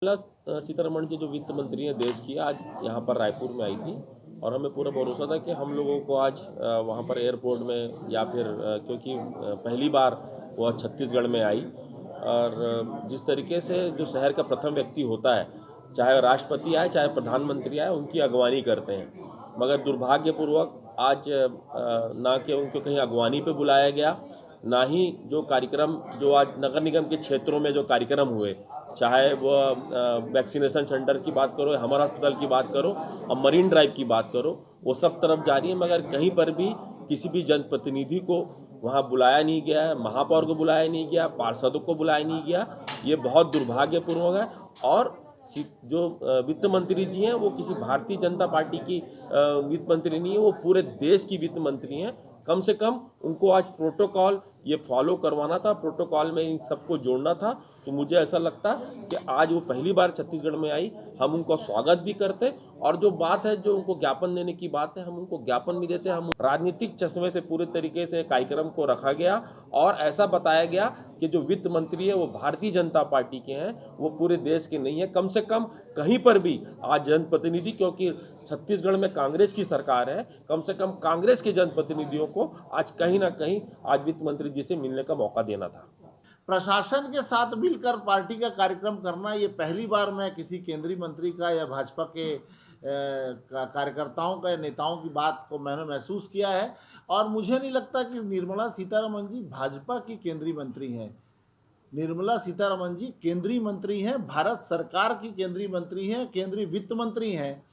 निर्मला सीतारमण जी जो वित्त मंत्री हैं देश की, आज यहाँ पर रायपुर में आई थी और हमें पूरा भरोसा था कि हम लोगों को आज वहाँ पर एयरपोर्ट में या फिर क्योंकि पहली बार वह छत्तीसगढ़ में आई और जिस तरीके से जो शहर का प्रथम व्यक्ति होता है, चाहे राष्ट्रपति आए चाहे प्रधानमंत्री आए, उनकी अगवानी करते हैं। मगर दुर्भाग्यपूर्वक आज ना कि उनको कहीं अगवानी पे बुलाया गया, ना ही जो कार्यक्रम जो आज नगर निगम के क्षेत्रों में जो कार्यक्रम हुए, चाहे वो वैक्सीनेशन सेंटर की बात करो, हमर अस्पताल की बात करो और मरीन ड्राइव की बात करो, वो सब तरफ जारी है। मगर कहीं पर भी किसी भी जनप्रतिनिधि को वहाँ बुलाया नहीं गया है, महापौर को बुलाया नहीं गया, पार्षदों को बुलाया नहीं गया। ये बहुत दुर्भाग्यपूर्ण है। और जो वित्त मंत्री जी हैं वो किसी भारतीय जनता पार्टी की वित्त मंत्री नहीं है, वो पूरे देश की वित्त मंत्री हैं। कम से कम उनको आज प्रोटोकॉल ये फॉलो करवाना था, प्रोटोकॉल में इन सबको जोड़ना था। तो मुझे ऐसा लगता कि आज वो पहली बार छत्तीसगढ़ में आई, हम उनका स्वागत भी करते और जो बात है, जो उनको ज्ञापन देने की बात है, हम उनको ज्ञापन भी देते। हम राजनीतिक चश्मे से पूरे तरीके से कार्यक्रम को रखा गया और ऐसा बताया गया कि जो वित्त मंत्री है वो भारतीय जनता पार्टी के हैं, वो पूरे देश के नहीं है। कम से कम कहीं पर भी आज जनप्रतिनिधि, क्योंकि छत्तीसगढ़ में कांग्रेस की सरकार है, कम से कम कांग्रेस के जनप्रतिनिधियों को आज कहीं ना कहीं आज वित्त मंत्री जी से मिलने का मौका देना था। प्रशासन के साथ मिलकर पार्टी का कार्यक्रम करना, ये पहली बार मैं किसी केंद्रीय मंत्री का या भाजपा के कार्यकर्ताओं का या नेताओं की बात को मैंने महसूस किया है। और मुझे नहीं लगता कि निर्मला सीतारमण जी भाजपा की केंद्रीय मंत्री हैं। निर्मला सीतारमण जी केंद्रीय मंत्री हैं, भारत सरकार की केंद्रीय मंत्री हैं, केंद्रीय वित्त मंत्री हैं।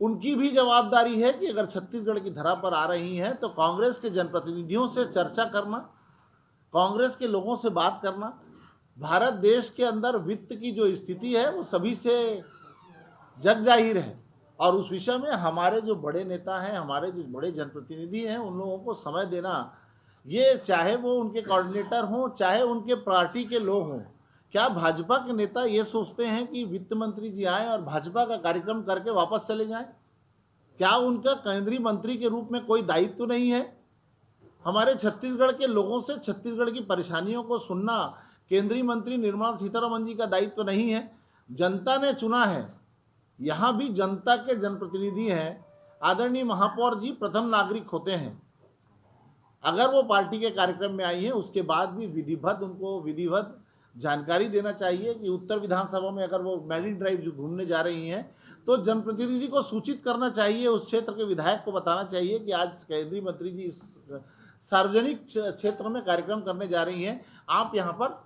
उनकी भी जवाबदारी है कि अगर छत्तीसगढ़ की धरा पर आ रही हैं तो कांग्रेस के जनप्रतिनिधियों से चर्चा करना, कांग्रेस के लोगों से बात करना। भारत देश के अंदर वित्त की जो स्थिति है वो सभी से जग जाहिर है और उस विषय में हमारे जो बड़े नेता हैं, हमारे जो बड़े जनप्रतिनिधि हैं, उन लोगों को समय देना, ये चाहे वो उनके कोऑर्डिनेटर हों, चाहे उनके पार्टी के लोग हों। क्या भाजपा के नेता ये सोचते हैं कि वित्त मंत्री जी आए और भाजपा का कार्यक्रम करके वापस चले जाएं? क्या उनका केंद्रीय मंत्री के रूप में कोई दायित्व तो नहीं है? हमारे छत्तीसगढ़ के लोगों से छत्तीसगढ़ की परेशानियों को सुनना केंद्रीय मंत्री निर्मला सीतारमण जी का दायित्व नहीं है? जनता ने चुना है, यहाँ भी जनता के जनप्रतिनिधि हैं। आदरणीय महापौर जी प्रथम नागरिक होते हैं। अगर वो पार्टी के कार्यक्रम में आई हैं, उसके बाद भी उनको विधिवत जानकारी देना चाहिए कि उत्तर विधानसभा में अगर वो मैरिन ड्राइव जो घूमने जा रही हैं तो जनप्रतिनिधि को सूचित करना चाहिए, उस क्षेत्र के विधायक को बताना चाहिए कि आज केंद्रीय मंत्री जी इस सार्वजनिक क्षेत्र में कार्यक्रम करने जा रही हैं, आप यहाँ पर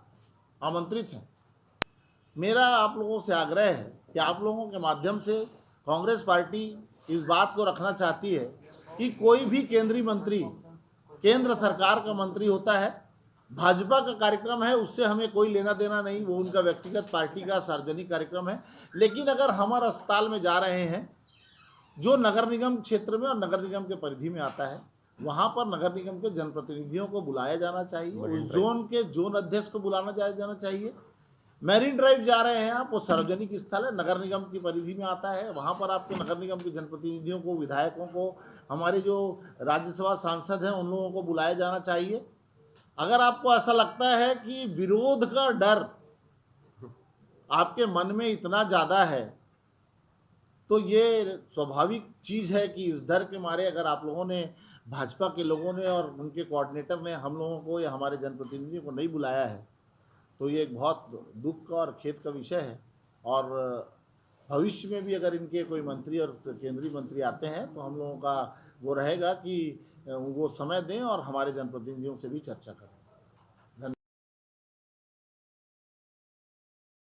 आमंत्रित हैं। मेरा आप लोगों से आग्रह है कि आप लोगों के माध्यम से कांग्रेस पार्टी इस बात को रखना चाहती है कि कोई भी केंद्रीय मंत्री केंद्र सरकार का मंत्री होता है, भाजपा का कार्यक्रम है उससे हमें कोई लेना देना नहीं, वो उनका व्यक्तिगत पार्टी का सार्वजनिक कार्यक्रम है। लेकिन अगर हम अस्पताल में जा रहे हैं जो नगर निगम क्षेत्र में और नगर निगम के परिधि में आता है, वहाँ पर नगर निगम के जनप्रतिनिधियों को बुलाया जाना चाहिए, उस जोन के जोन अध्यक्ष को बुलाना जाना चाहिए। मैरिन ड्राइव जा रहे हैं आप, वो सार्वजनिक स्थल है, नगर निगम की परिधि में आता है, वहाँ पर आपके नगर निगम के जनप्रतिनिधियों को, विधायकों को, हमारे जो राज्यसभा सांसद हैं उन लोगों को बुलाया जाना चाहिए। अगर आपको ऐसा लगता है कि विरोध का डर आपके मन में इतना ज़्यादा है तो ये स्वाभाविक चीज़ है कि इस डर के मारे अगर आप लोगों ने, भाजपा के लोगों ने और उनके कोऑर्डिनेटर ने हम लोगों को या हमारे जनप्रतिनिधियों को नहीं बुलाया है, तो ये एक बहुत दुख का और खेद का विषय है। और भविष्य में भी अगर इनके कोई मंत्री और केंद्रीय मंत्री आते हैं तो हम लोगों का वो रहेगा कि वो समय दें और हमारे जनप्रतिनिधियों से भी चर्चा करें।